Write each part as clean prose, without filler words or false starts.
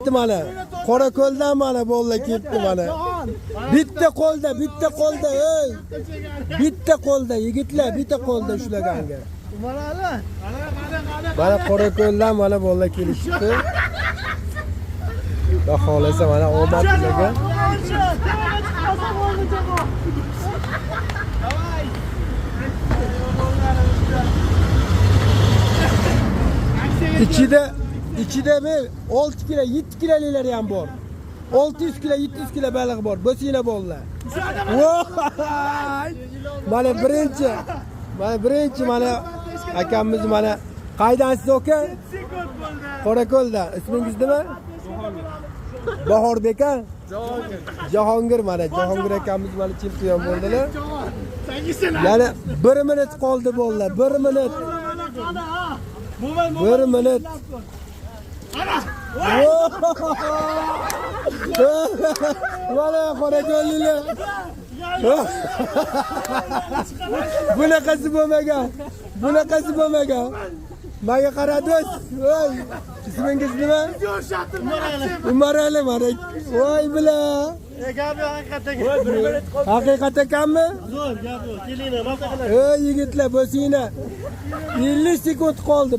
ketdi mana. Qorako'ldan mana bolalar ketdi mana. Bitta qo'lda, ey. Bitta qo'lda yigitlar, bitta qo'lda ushlaganga. Mana Qorako'ldan mana bolalar kelishdi. Xudo xolasa mana omad sizlarga. İçide bir 6 kilo, 7 kilolar ham bor. 600 kilo, 700 kilo baliq bor. Bo'singlar bolalar. Mana birinchi mana akamiz mana qaydansiz aka? Qorako'ldan. Ismingiz nima? Bahorbek aka? Jahongir mana Jahongir akamiz mana chempion bo'ldilar. Yana 1 minut qoldi bolalar. 1 minut. 1 minut. Mana Qorako'llar. Bunaqasi bo'lmagan. Menga qaradingiz. Voy, ismingiz nima? Umarali mana. Voy bila. Gapi haqiqatan. Haqiqat ekanmi? Zo'r gapi. Kelinglar, maqta qilib. Ey yigitlar, bo'lsinglar. 50 sekund qoldi.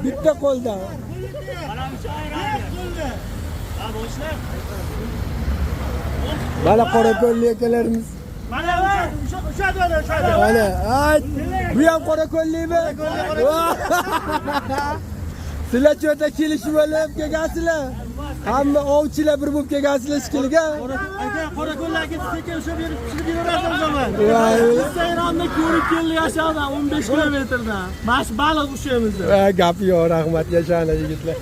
Bitta qo'ldan. Mana Qorako'llik akalarimiz. Mana ushadi. Mana, ay, bu ham Qorako'llikmi? Sizlar cho'ta kelishib olib kelgansizlar. Hamma ovchilar bir bo'lib kelgansizlar shikilga. Aka, Qorako'llarga sekin o'sha berib pishirib yuborasiz o zaman. Voy. Sayronni ko'rib keldi yashadi 15 kilometrdan. Mash baliq ushlaymiz. Gap yo'q, rahmat, yashanglar yigitlar.